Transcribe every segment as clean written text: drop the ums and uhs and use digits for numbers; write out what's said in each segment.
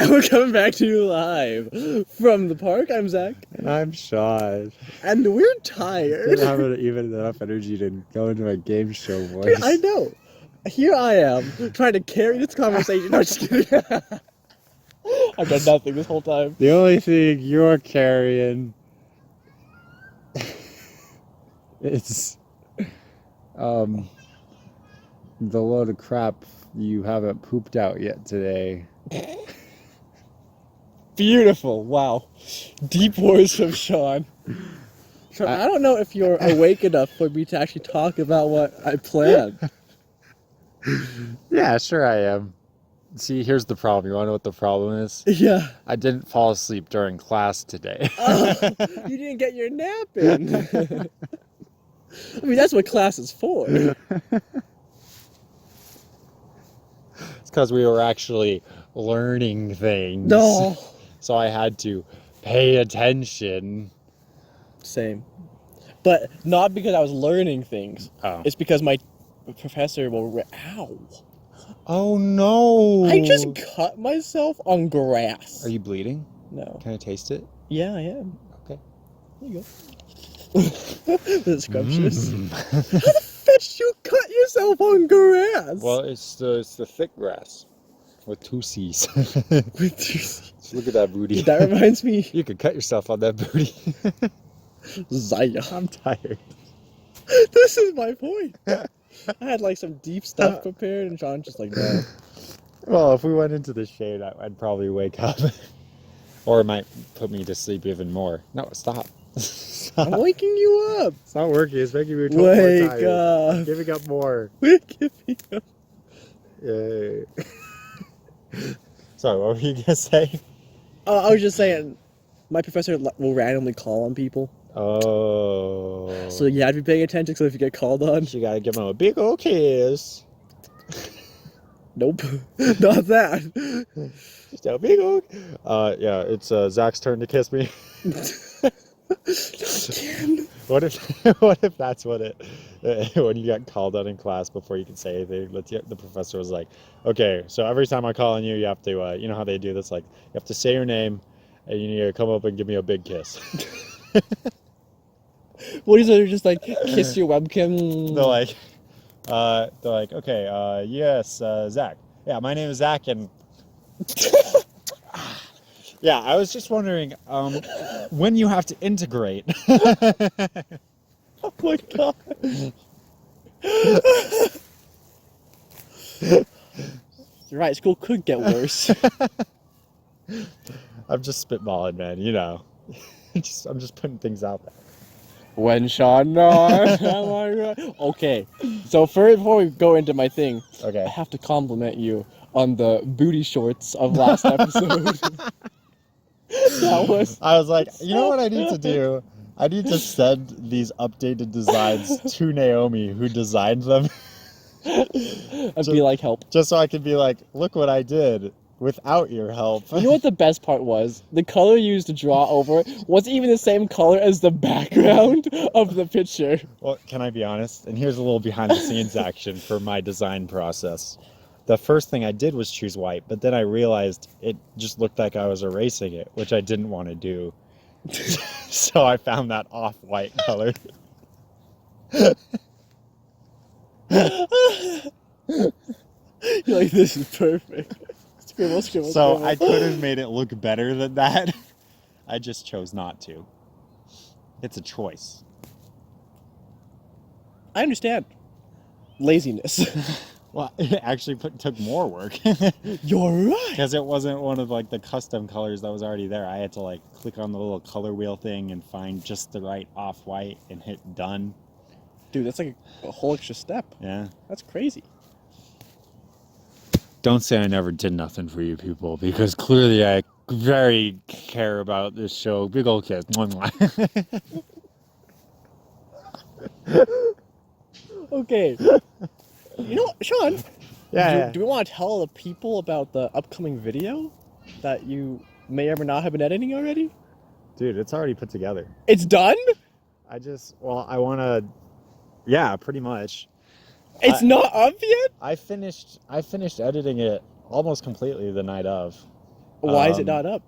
And we're coming back to you live from the park. I'm Zach. And I'm Sean. And we're Didn't tired. have even enough energy to go into a game show Dude, voice. I know. Here I am, trying to carry this conversation. No, just kidding. I've done nothing this whole time. The only thing you're carrying is the load of crap you haven't pooped out yet today. Beautiful. Wow. Deep words from Sean. Sean, I don't know if you're awake enough for me to actually talk about what I planned. Yeah, sure I am. See, here's the problem. You want to know what the problem is? Yeah. I didn't fall asleep during class today. Oh, you didn't get your nap in. I mean, that's what class is for. It's because we were actually learning things. No. So I had to pay attention. Same. But not because I was learning things. Oh. It's because my professor will... Ow. Oh no! I just cut myself on grass. Are you bleeding? No. Can I taste it? Yeah, I am. Okay. There you go. This is scrumptious. Mm. How the fetch you cut yourself on grass? Well, it's the thick grass with 2 C's. With two C's. So look at that booty. That reminds me. You could cut yourself on that booty. Zaya. I'm tired. This is my point. I had like some deep stuff prepared, and Sean's just like, no. Well, if we went into the shade, I'd probably wake up. Or it might put me to sleep even more. No, stop. Stop. I'm waking you up. It's not working. It's making me more Wake tired. up. Giving up more. Wake me up. Yay. Sorry, what were you gonna say? I was just saying, my professor will randomly call on people. Oh. So you have to be paying attention, so if you get called on... You gotta give him a big old kiss. Nope. Not that. Just a big old... yeah, it's Zach's turn to kiss me. What if that's what it... when you got called on in class before you could say anything, the professor was like, okay, so every time I call on you, you have to, you know how they do this? Like, you have to say your name, and you need to come up and give me a big kiss. What is it? Just like kiss your webcam? They're like, okay, yes, Zach. Yeah, my name is Zach, and yeah, I was just wondering, when you have to integrate. Oh my god. You're right. School could get worse. I'm just spitballing, man. You know, I'm just putting things out there. When Sean not. Okay, so before we go into my thing, Okay. I have to compliment you on the booty shorts of last episode. That was. I was like, you know what I need to do? I need to send these updated designs to Naomi, who designed them. I'd be like, help. Just so I can be like, look what I did without your help. You know what the best part was? The color you used to draw over it wasn't even the same color as the background of the picture. Well, can I be honest? And here's a little behind the scenes action for my design process. The first thing I did was choose white, but then I realized it just looked like I was erasing it, which I didn't want to do. So I found that off-white color. You're like, this is perfect. Scribble, So scribble. I could have made it look better than that. I just chose not to. It's a choice. I understand. Laziness. Well, it actually took more work. You're right. Because it wasn't one of like the custom colors that was already there. I had to like click on the little color wheel thing and find just the right off-white and hit done. Dude, that's like a whole extra step. Yeah. That's crazy. Don't say I never did nothing for you people, because clearly I very care about this show. Big old kiss. Okay. You know what, Sean? Yeah. Do we want to tell the people about the upcoming video that you may or may not have been editing already? Dude, it's already put together. It's done? I want to, yeah, pretty much. It's not up yet? I finished editing it almost completely the night of. Why is it not up?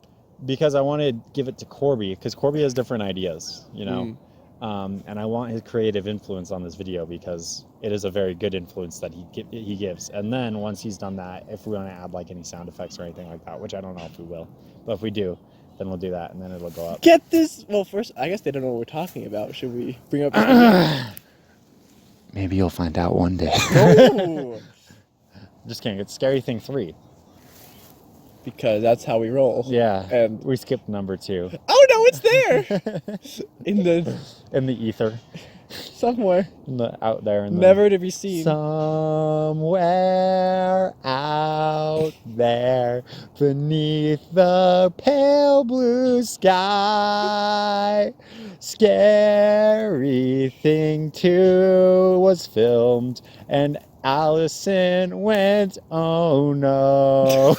Because I want to give it to Corby, because Corby has different ideas, you know. And I want his creative influence on this video because it is a very good influence that he gives. And then once he's done that, if we want to add like any sound effects or anything like that, which I don't know if we will, but if we do, then well do that, and then it'll go up. Get this. Well, first, I guess they don't know what we're talking about. Should we bring up? Maybe you'll find out one day. Oh. Just kidding. It's Scary Thing 3. Because that's how we roll. Yeah. And we skipped number 2. Oh no, it's there. in the ether. Somewhere. Out there. Never to be seen. Somewhere out there beneath the pale blue sky. Scary Thing 2 was filmed and Allison went, oh no.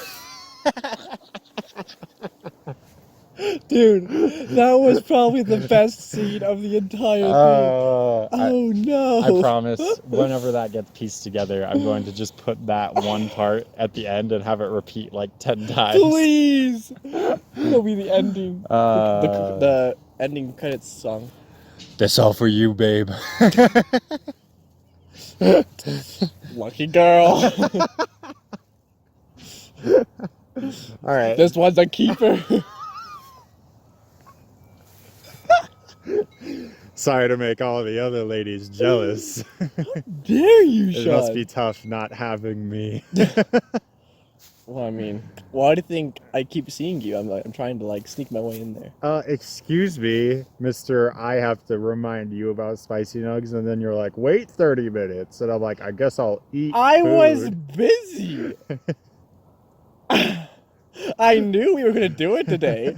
Dude, that was probably the best scene of the entire thing. Oh no. I promise, whenever that gets pieced together, I'm going to just put that one part at the end and have it repeat like 10 times. Please! It'll be the ending. The ending credits song. That's all for you, babe. Lucky girl. Alright. This one's a keeper. Sorry to make all the other ladies jealous. Dare you, Sean? It must be tough not having me. Well, I mean, why do you think I keep seeing you? I'm trying to like sneak my way in there. Excuse me, Mr. I have to remind you about spicy nugs, and then you're like, wait 30 minutes, and I'm like, I guess I'll eat I food. was busy. I knew we were gonna do it today.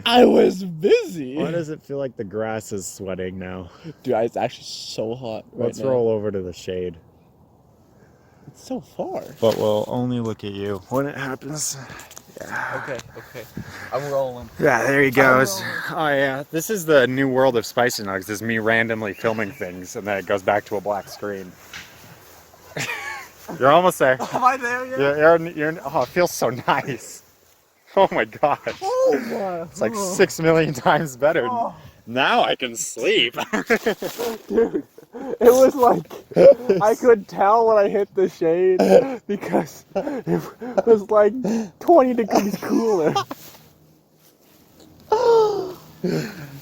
I was busy. Why does it feel like the grass is sweating now? Dude, it's actually so hot right Let's now. roll over to the shade. It's so far. But we'll only look at you when it happens. Yeah. Okay. I'm rolling. Yeah, there he goes. Oh yeah, this is the new world of Spicy Nugs, is me randomly filming things and then it goes back to a black screen. You're almost there. Am I there yet? Oh, it feels so nice. Oh my gosh. Oh my. It's like 6 million times better. Oh. Now I can sleep. Dude, it was like, I could tell when I hit the shade because it was like 20 degrees cooler.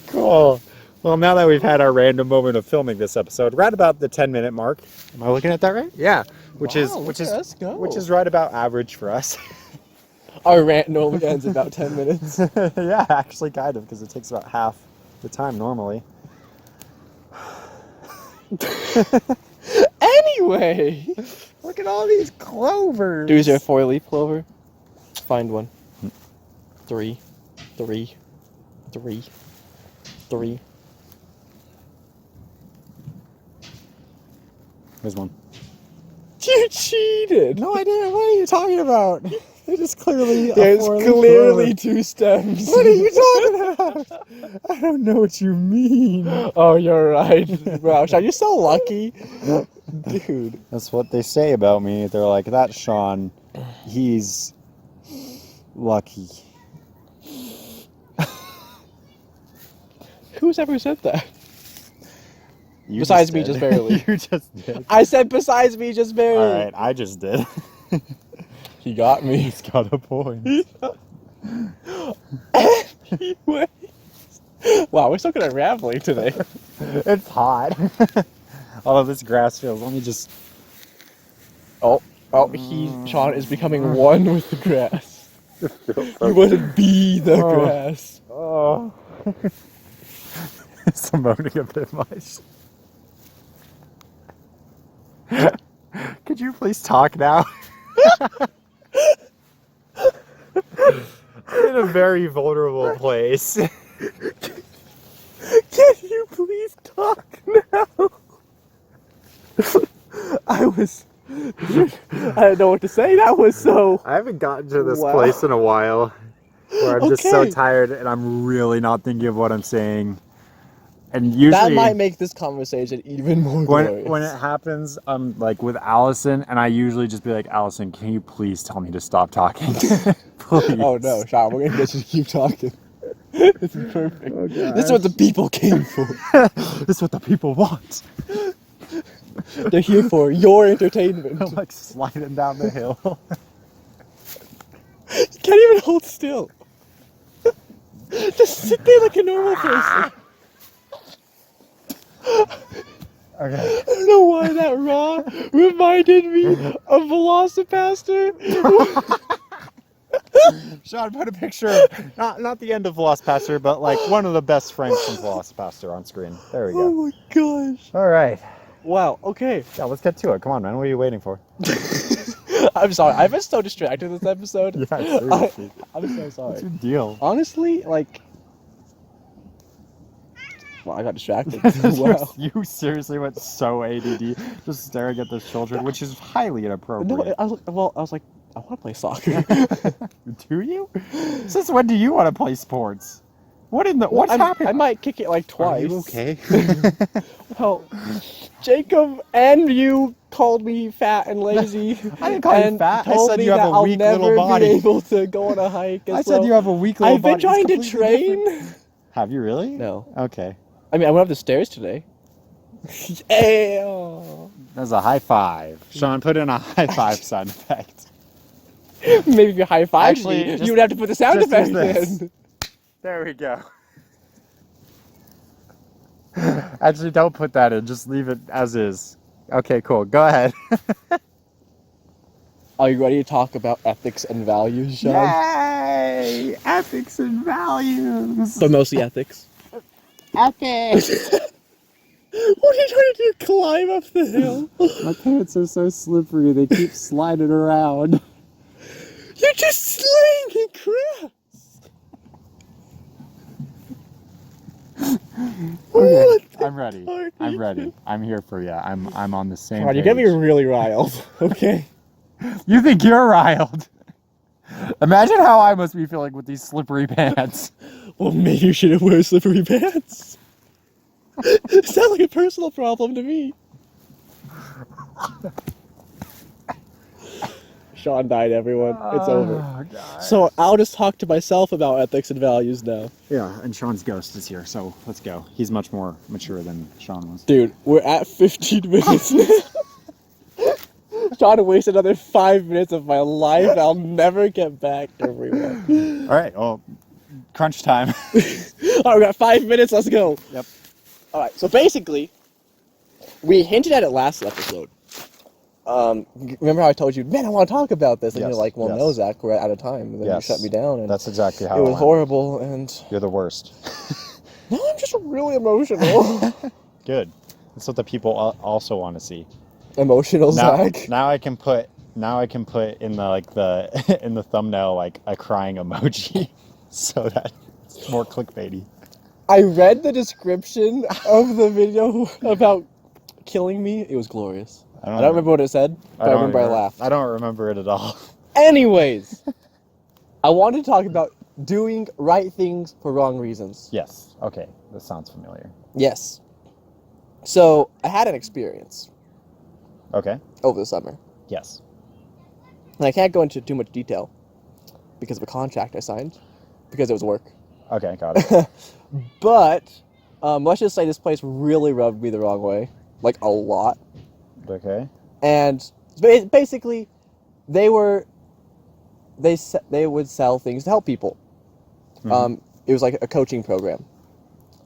Cool. Well, now that we've had our random moment of filming this episode, right about the 10-minute mark. Am I looking at that right? Yeah. Which is right about average for us. Our rant normally ends in about 10 minutes. Yeah, actually kind of, because it takes about half the time normally. Anyway, look at all these clovers. Dude, is there a 4-leaf clover? Find one. 3. Here's one. You cheated. No, I didn't. What are you talking about? It is clearly There's clearly 2 stems. What are you talking about? I don't know what you mean. Oh, you're right. Wow, Sean, you're so lucky. Dude. That's what they say about me. They're like, that Sean, he's lucky. Who's ever said that? You besides just me, did. just barely. You just did. I said besides me, just barely. Alright, I just did. He got me. He's got a point. Anyway. Wow, we're still kind of rambling today. It's hot. All of this grass feels. Let me just. Oh, Sean is becoming one with the grass. You want to be the grass. Oh. It's moaning a bit much. Could you please talk now? I'm in a very vulnerable place. Can you please talk now? I didn't know what to say. That was so... I haven't gotten to this place in a while where I'm just so tired and I'm really not thinking of what I'm saying. And usually that might make this conversation even more glorious. When it happens, I'm like with Allison, and I usually just be like, Allison, can you please tell me to stop talking? Please. Oh no, Sean, we're gonna get you to keep talking. This is perfect. Oh, This is what the people came for. This is what the people want. They're here for your entertainment. I'm like sliding down the hill. You can't even hold still. Just sit there like a normal person. Okay. I don't know why that raw reminded me of Velocipaster. Sean, put a picture of, not the end of Velocipaster, but like one of the best friends from Velocipaster on screen. There we go. Oh my gosh. All right. Wow, okay. Yeah, let's get to it. Come on, man. What are you waiting for? I'm sorry. I've been so distracted this episode. Yeah, seriously. I'm so sorry. What's your deal? Honestly, like... Well, I got distracted. Wow. Wow. You seriously went so ADD, just staring at the children, which is highly inappropriate. No, I was like, I want to play soccer. Do you? Since when do you want to play sports? What's happening? I might kick it like twice. Are you okay? Well, Jacob and you called me fat and lazy. I didn't call you fat. I told said me you have that a weak little I'll never body. be able to go on a hike. I said you have a weak little I've body. been trying to It's completely train. different. Have you really? No. Okay. I mean, I went up the stairs today. Hey, oh. That's a high five. Sean, put in a high five sound effect. Maybe if you high five Actually, me, just- you would have to put the sound just effect use this. in. There we go. Actually, don't put that in. Just leave it as is. Okay, cool. Go ahead. Are you ready to talk about ethics and values, Sean? Yay! Ethics and values. But mostly ethics. Ethics. What are you trying to do? Climb up the hill? My pants are so slippery. They keep sliding around. You're just slaying in crap. Okay, I'm ready. Are I'm you- ready. I'm here for you. I'm on the same Come on, you page. get me really riled, okay? You think you're riled? Imagine how I must be feeling with these slippery pants. Well, maybe you shouldn't wear slippery pants. It sounds like a personal problem to me. Sean died, everyone. It's over. Oh, God. So I'll just talk to myself about ethics and values now. Yeah, and Sean's ghost is here, so let's go. He's much more mature than Sean was. Dude, we're at 15 minutes now. Sean wasted another 5 minutes of my life I'll never get back, everyone. All right, well, crunch time. Alright, we got 5 minutes, let's go. Yep. Alright, so basically, we hinted at it last episode. Remember how I told you, man, I want to talk about this? And Yes, you're like, well, yes. no, Zach, we're out of time. And then Yes. you shut me down. And That's exactly how it was went. horrible. And You're the worst. now I'm just really emotional. Good. That's what the people also want to see. Emotional, Zach. Now I can put in the in the thumbnail like a crying emoji, so that it's more clickbaity. I read the description of the video about killing me. It was glorious. I don't remember what it said, but I remember I laughed. I don't remember it at all. Anyways, I wanted to talk about doing right things for wrong reasons. Yes. Okay. That sounds familiar. Yes. So, I had an experience Okay. over the summer. Yes. And I can't go into too much detail because of a contract I signed, because it was work. Okay. Got it. But, let's just say this place really rubbed me the wrong way. Like, a lot. Okay. And basically, they would sell things to help people. Mhm. It was like a coaching program.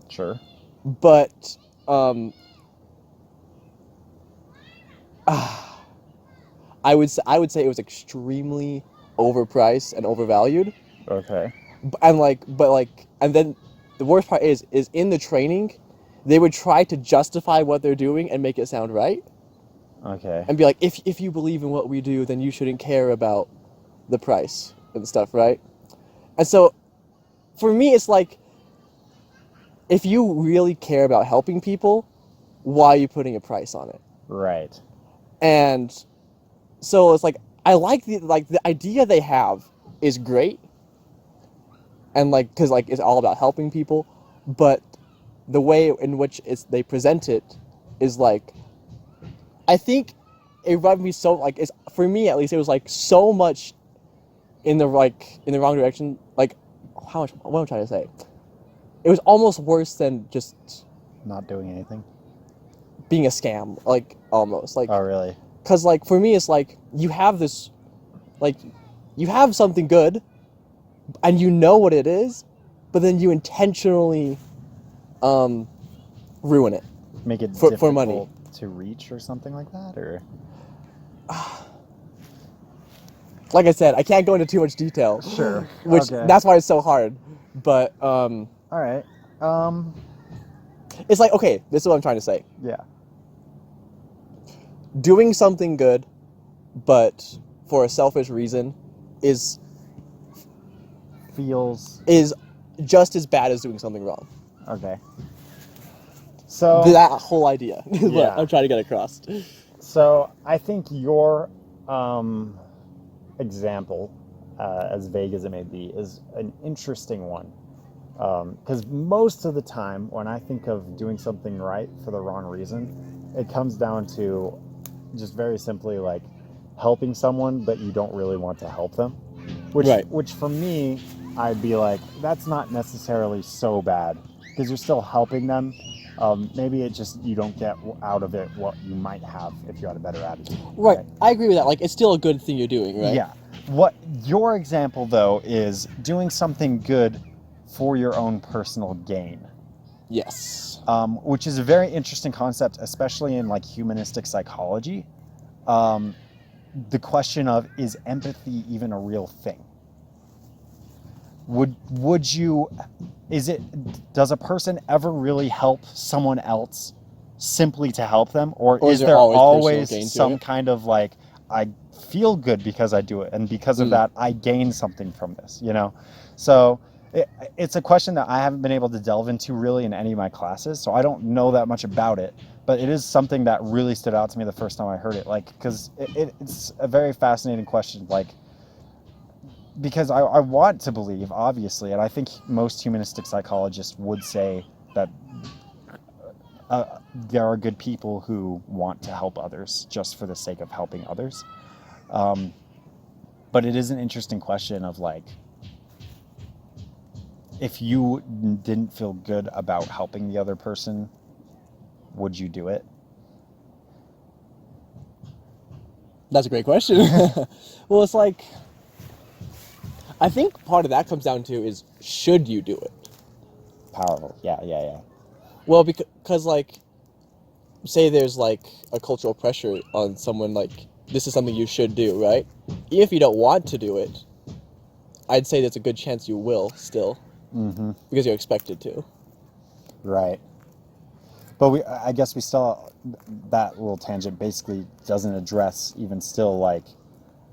Sure. But I would say it was extremely overpriced and overvalued. Okay. And then the worst part is in the training, they would try to justify what they're doing and make it sound right. Okay. And be like, if you believe in what we do, then you shouldn't care about the price and stuff, right? And so, for me, it's like, if you really care about helping people, why are you putting a price on it? Right. And so it's like, I like the idea they have is great, and because it's all about helping people, but the way in which they present it is like, I think it rubbed me so, for me at least, it was like so much in the wrong direction. Like, what am I trying to say? It was almost worse than just Not doing anything. being a scam. Like, almost like. Oh, really? Because, like, for me, it's like you have this, like, you have something good, and you know what it is, but then you intentionally ruin it. Make it for money. difficult to reach or something like that, or Like I said, I can't go into too much detail. Sure. Which Okay. that's why it's so hard. But all right. it's like, okay, this is what I'm trying to say. Yeah. Doing something good, but for a selfish reason, is Feels just as bad as doing something wrong. okay. So That whole idea is Yeah. what I'm trying to get across. So I think your example, as vague as it may be, is an interesting one. Because most of the time, when I think of doing something right for the wrong reason, it comes down to just very simply like helping someone, but you don't really want to help them. Which for me, I'd be like, that's not necessarily so bad because you're still helping them. Maybe it just, you don't get out of it what you might have if you had a better attitude. Right. I agree with that. Like, it's still a good thing you're doing, right? Yeah. What your example though is doing something good for your own personal gain. Yes. Which is a very interesting concept, especially in like humanistic psychology. The question of, is empathy even a real thing? Does a person ever really help someone else simply to help them? Or is there always some kind of like, I feel good because I do it, and because of that, I gain something from this, you know? So it's a question that I haven't been able to delve into really in any of my classes, so I don't know that much about it, but it is something that really stood out to me the first time I heard it, like, because it's a very fascinating question, like, because I want to believe, obviously, and I think most humanistic psychologists would say that there are good people who want to help others just for the sake of helping others. But it is an interesting question of like, if you didn't feel good about helping the other person, would you do it? That's a great question. Well, it's like, I think part of that comes down to is, should you do it? Powerful. Yeah. Well, because like, say there's like a cultural pressure on someone, like, this is something you should do, right? Even if you don't want to do it, I'd say there's a good chance you will still. Mm-hmm. Because you're expected to. Right. But I guess we still, that little tangent basically doesn't address even still like,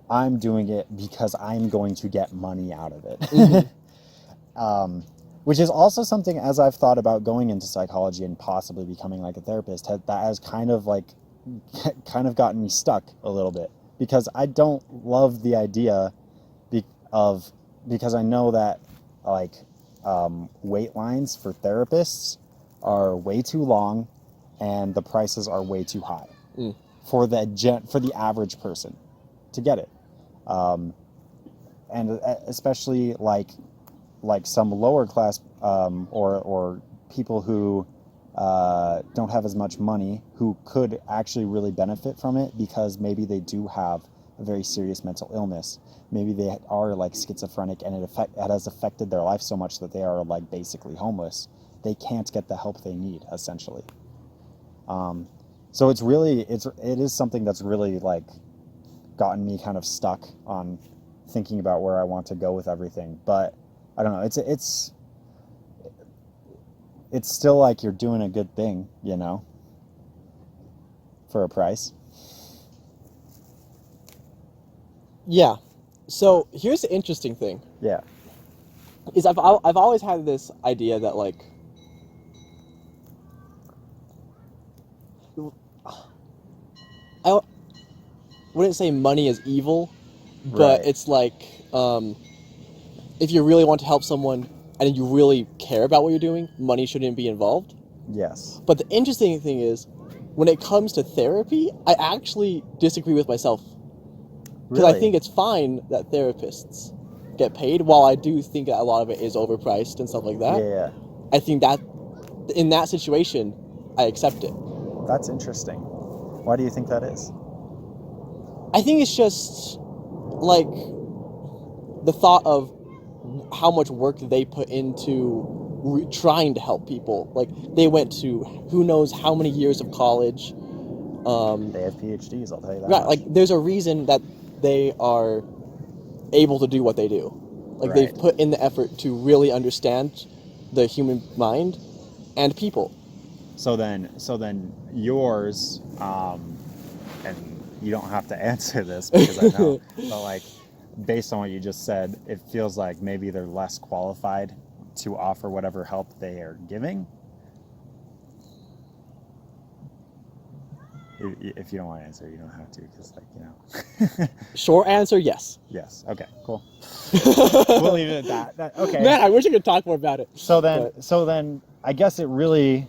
I'm doing it because I'm going to get money out of it. Mm-hmm. Which is also something, as I've thought about going into psychology and possibly becoming like a therapist, that has kind of gotten me stuck a little bit, because I don't love the idea because I know that like wait lines for therapists are way too long and the prices are way too high for the average person to get it. And especially like some lower class or people who don't have as much money, who could actually really benefit from it because maybe they do have a very serious mental illness. Maybe they are like schizophrenic and it has affected their life so much that they are like basically homeless. They can't get the help they need, essentially. So it is something that's really like gotten me kind of stuck on thinking about where I want to go with everything. But I don't know, it's still like you're doing a good thing, you know, for a price. Yeah. So here's the interesting thing. Yeah. Is I've always had this idea that like, I wouldn't say money is evil, but Right. it's like, if you really want to help someone and you really care about what you're doing, money shouldn't be involved. Yes. But the interesting thing is, when it comes to therapy, I actually disagree with myself. Because Really? I think it's fine that therapists get paid. While I do think that a lot of it is overpriced and stuff like that, Yeah. I think that in that situation, I accept it. That's interesting. Why do you think that is? I think it's just like the thought of how much work they put into trying to help people. Like they went to who knows how many years of college. They have PhDs, I'll tell you that. Right, much. like there's a reason that they are able to do what they do. Like they've put in the effort to really understand the human mind and people. So then yours, and you don't have to answer this because I know, but like based on what you just said, it feels like maybe they're less qualified to offer whatever help they are giving. If you don't want to answer, you don't have to, because Short answer, yes. Yes. Okay. Cool. We'll leave it at that. Okay. Man, I wish I could talk more about it. So then, I guess it really,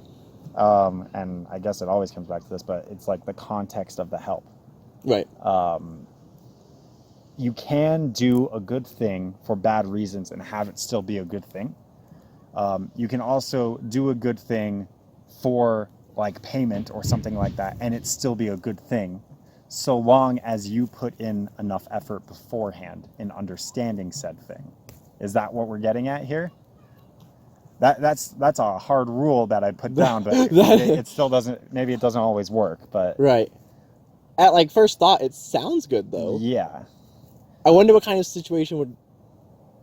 and I guess it always comes back to this, but it's like the context of the help. Right. You can do a good thing for bad reasons and have it still be a good thing. You can also do a good thing for like payment or something like that, and it still be a good thing, so long as you put in enough effort beforehand in understanding said thing. Is that what we're getting at here? That's a hard rule that I put down, but it still doesn't. Maybe it doesn't always work, but right. At like first thought, it sounds good though. Yeah. I wonder what kind of situation would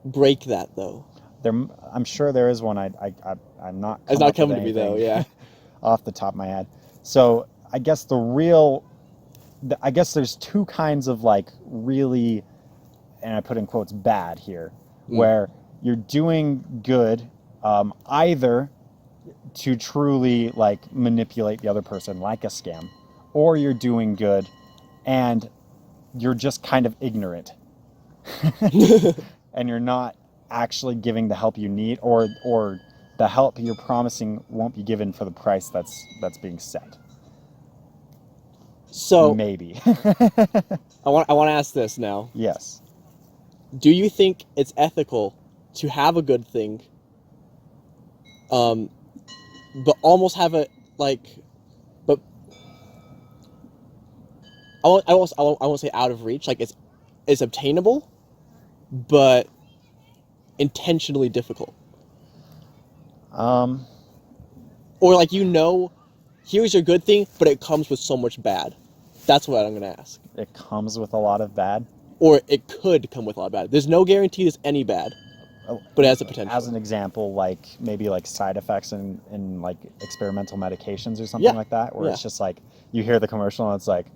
break that though. I'm sure there is one. I'm not. It's not coming to me though. Yeah. Off the top of my head. So I guess there's two kinds of like really, and I put in quotes, bad here, where you're doing good, either to truly like manipulate the other person like a scam, or you're doing good and you're just kind of ignorant and you're not actually giving the help you need, or the help you're promising won't be given for the price that's being set. So maybe. I want to ask this now. Yes. Do you think it's ethical to have a good thing, but almost have it like, but I won't say out of reach. Like it's obtainable, but intentionally difficult. Or like, here's your good thing, but it comes with so much bad. That's what I'm going to ask. It comes with a lot of bad? Or it could come with a lot of bad. There's no guarantee there's any bad, but it has the potential. As an example, like maybe like side effects in like experimental medications or something like that, where it's just like, you hear the commercial and it's like,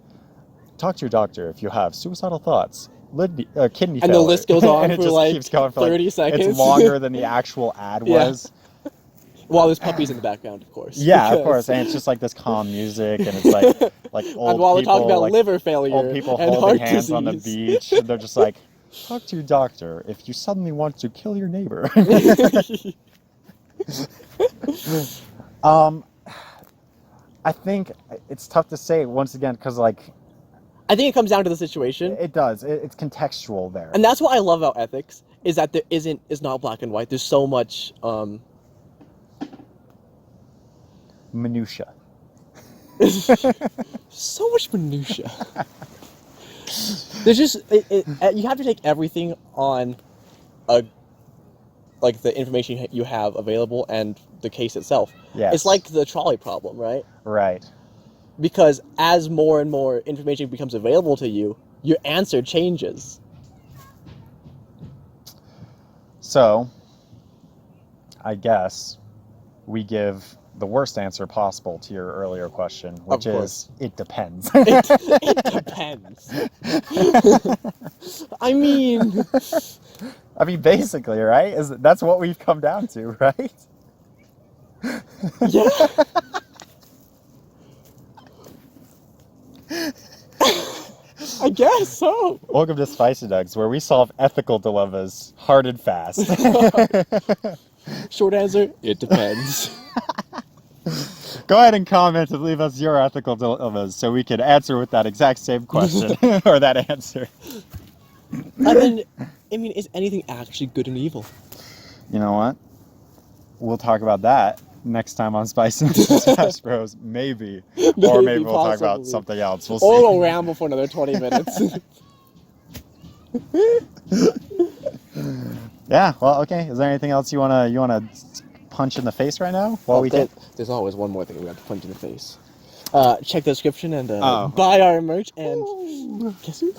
talk to your doctor if you have suicidal thoughts, kidney failure. And the list goes on and for just like keeps going for 30 seconds. It's longer than the actual ad was. While there's puppies in the background, of course. Yeah, of course. And it's just like this calm music, and it's like old and while we're talking about like, liver failure, old people and holding heart hands disease. on the beach, and they're just like, talk to your doctor if you suddenly want to kill your neighbor. I think it's tough to say once again, because like, I think it comes down to the situation. It does. It's contextual there. And that's what I love about ethics, is that it's not black and white. There's so much minutia. So much minutia. There's just you have to take everything on like the information you have available and the case itself. Yes. It's like the trolley problem, right? Right. Because as more and more information becomes available to you, your answer changes. So, I guess we give the worst answer possible to your earlier question, which is, it depends. It depends. I mean, basically, right? That's what we've come down to, right? Yeah. I guess so. Welcome to Spicy Nuggs, where we solve ethical dilemmas hard and fast. Short answer, it depends. Go ahead and comment and leave us your ethical dilemmas so we can answer with that exact same question or that answer. I mean, I mean, is anything actually good and evil? You know what? We'll talk about that next time on Spice and Smash Bros. Maybe. Or maybe we'll talk about something else. We'll see. Or we'll ramble for another 20 minutes. Yeah, well, okay. Is there anything else you wanna punch in the face right now while we take? There's always one more thing we have to punch in the face. Check the description and Oh. buy our merch and kiss you.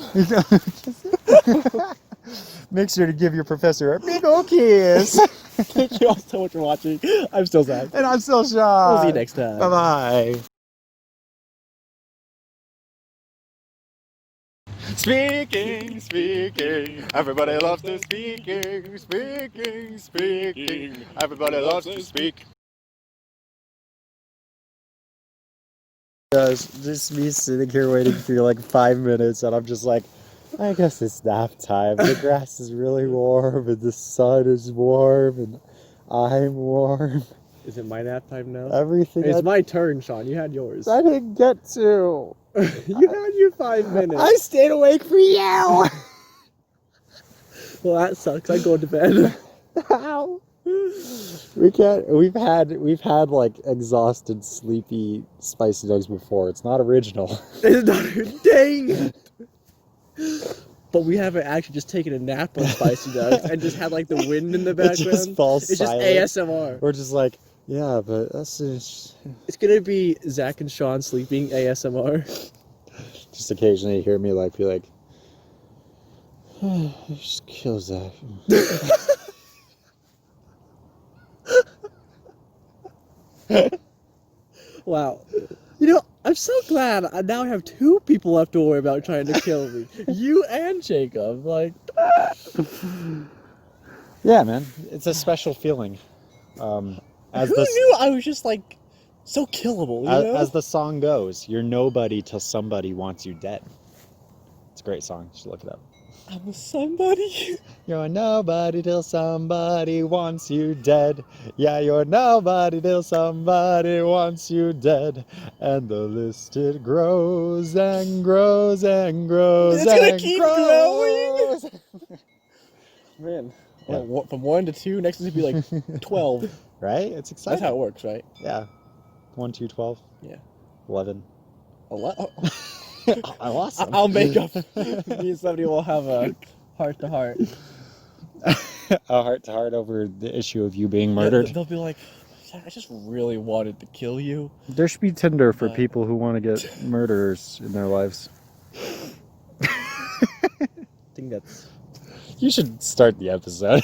Make sure to give your professor a big ol' kiss. Thank you all so much for watching. I'm still Zach. And I'm still Sean. We'll see you next time. Bye-bye. Speaking, everybody loves to speaking. Everybody loves to speak. Just me sitting here waiting for like 5 minutes, and I'm just like, I guess it's nap time. The grass is really warm, and the sun is warm, and I'm warm. Is it my nap time now? Everything. It's my turn, Sean. You had yours. I didn't get to. You had your 5 minutes. I stayed awake for you. Well, that sucks. I go to bed. Ow. We can't. We've had like exhausted, sleepy spicy nugs before. It's not original. It's not. Dang it. But we haven't actually just taken a nap on Spicy Nugs and just had like the wind in the background. It just falls it's silent. just ASMR. We're just like, yeah, but that's just... It's gonna be Zach and Sean sleeping ASMR. Just occasionally you hear me like be like, just kill Zach. Wow. You know, I'm so glad I now have 2 people left to worry about trying to kill me. You and Jacob. Like, yeah, man, it's a special feeling. Who knew I was just like so killable? You know? As the song goes, you're nobody till somebody wants you dead. It's a great song. You should look it up. I'm a somebody. You're nobody till somebody wants you dead. Yeah, you're nobody till somebody wants you dead. And the list it grows and grows and grows. It's gonna keep grows. Man, Yeah. well, from 1 to 2, next is gonna be like 12. Right? It's exciting. That's how it works, right? Yeah. 1, 2, 12. Yeah. 11. I lost them. I'll make up. Me and somebody will have a heart-to-heart. A heart-to-heart over the issue of you being murdered. They'll be like, I just really wanted to kill you. There should be Tinder for people who want to get murderers in their lives. I think that's... You should start the episode.